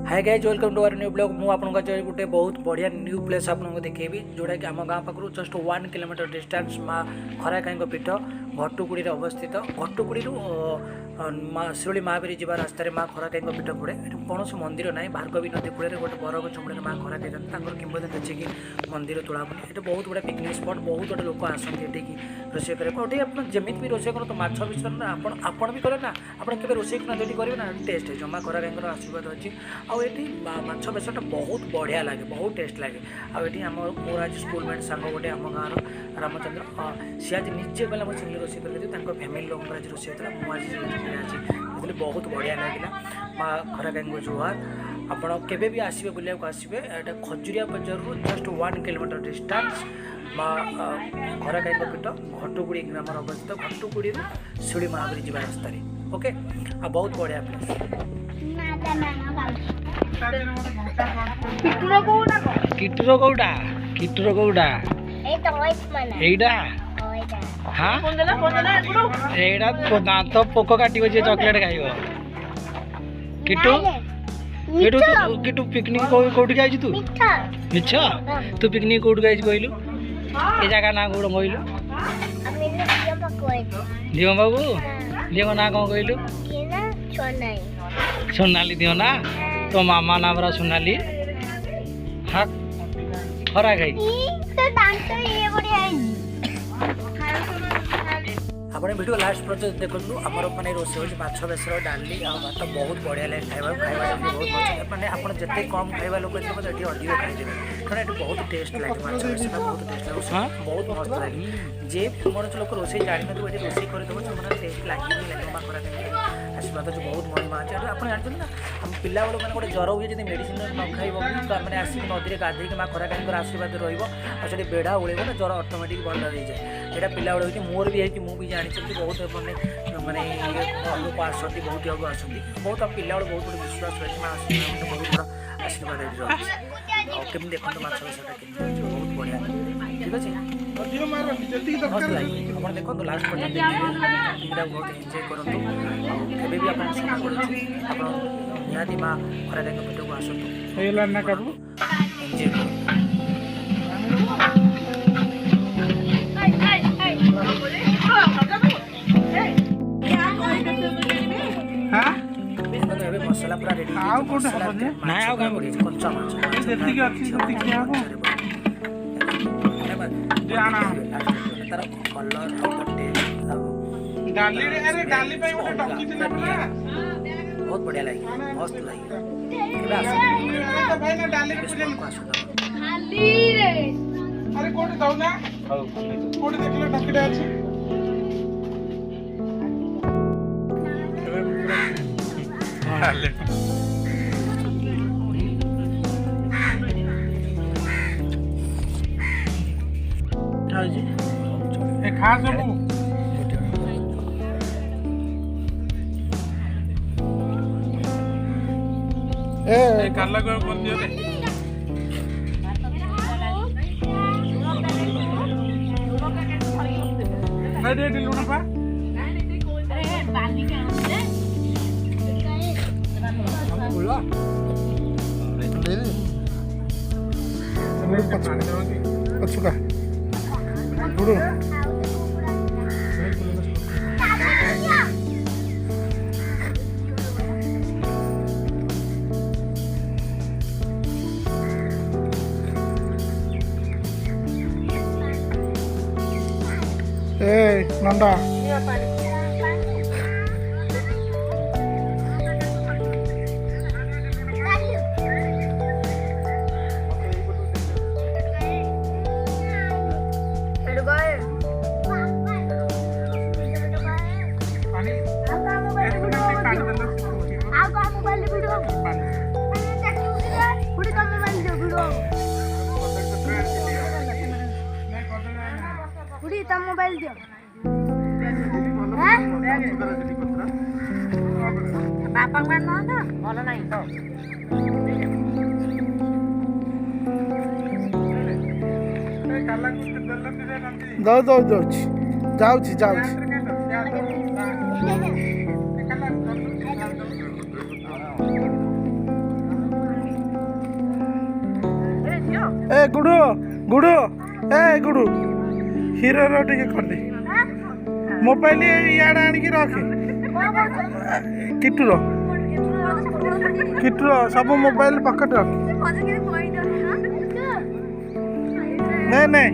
hi guys welcome to our new blog मु आपन का गोटे बहुत बढ़िया न्यू प्लेस आपको देखेबी जोटा कि आम गाँव पाखु जस्ट 1 किलोमीटर डिस्टेंस माँ खराकाई पीठ घटुकुड़ी अवस्थित घटुकुड़ी माँ शिरोली महावीर जी रास्तार माँ खराकाई पीठ पड़े कौन मंदिर ना भार्गवी नदी कूल गोटे बरगछ मूल माँ खराकाई किंवदंती अच्छे कि मंदिर तोड़ाबुनी ये बहुत गुड़ा पिकनिक स्पट बहुत गुटे लोक आसती रोषे करेंगे आप जमी भी रोषे कर तो माछ विषय ना आपण भी करें ना आप रोषे करेंगे ना टेस्ट है जमा खराकाई आशीर्वाद अच्छी आठी माछ बेसरटा बहुत बढ़िया लगे बहुत टेस्ट लगे आठी आम मोर आज स्कूलमेट सांग गोटे आम गाँव रामचंद्र सी आज निजे गला मुझे रोषे कर फैमिली लोक आज रोषे होता मुझे बहुत बढ़िया लगे माँ खराकाई जुहार आपड़ केवे भी आसबे बुलिया आसबे यहाँ खजुरिया बजार जस्ट 1 किलोमीटर डिस्टेंस माँ खराकाई पीठ घटुकुड़ी ग्राम अवस्थित घटुकुड़ी शिरोली महावीर जी रास्तार ओके बहुत बढ़िया प्लेस किटुर कौटा किटुर कौटा एइडा हाँ एइडा दांत पोक काटिबो जे चॉकलेट खाइबो किटु किटु किटु पिकनिक कोठी जाई तू मिछ तू पिकनिक कोठी जाई कहलु ए जगह ना कोड कहलु दियो बाबू दियो ना कौन कहलु सोनाली दियो ना तो मामा ना बरा सोनाली हाँ खरा खाई आपने वीडियो लास्ट पर्यटन देखो आमर मैंने रोषे हो माछ बेसर डाली आ भात बहुत बढ़िया लगे खावा खावा बहुत भल मैंने आप जिते कम खावा लोक ये अधिक खाईदेवे कारण ये बहुत टेस्ट लगे माछ बेसर बहुत टेस्ट लगे बहुत मस्त लगे जे मन लोक रोषे जानी ये रोषे करदेव से टेस्ट लगे माँ खरा आशीर्वाद अच्छे बहुत महिमा अच्छे आप जानते ना हम पिला बेलू मैंने गोटे ज्वर हुए जब मेडिसिन न खाइब मैंने आसिक नदी में गाधे माँ खराकाई आशीर्वाद रही बेढ़ा उड़ेब ना ज्वर अटोमेटिक बंद हो जाए यहाँ पिला बेलू मोर भी है मुझे जानी बहुत मैंने लोक आसती बहुत जगह आसती बहुत पिला बहुत गोटे विश्वास रही माँ बहुत बड़ा आशीर्वाद रही केमी देखते माछ बेसटा बहुत बढ़िया ठीक अच्छे आप देखो लास्ट पर्यटन बहुत एंजय करूँ भी आप निहाती माँ खराकाई पीठ को आसतु एंजय करूँ मसला पूरा रेडी कच्चा तार कलर बहुत बढ़िया लगे मस्त लगे खा सब ए काला को बोल दियो रे दे लुना पा अरे बाली के आने हम बोला दे दे मैं पानी देवांगी अच्छा गुरु ए नंदा मोबाइल दियो बापा का ना ना भलो नहीं तो दो दो दो जाऊ जाऊ ए गुडू गुडू ए गुडू हिरो रो टिके कर दे मोबाइल इयाडे आनिकी रखे किटुरो सब मोबाइल पकेट रख नहीं नहीं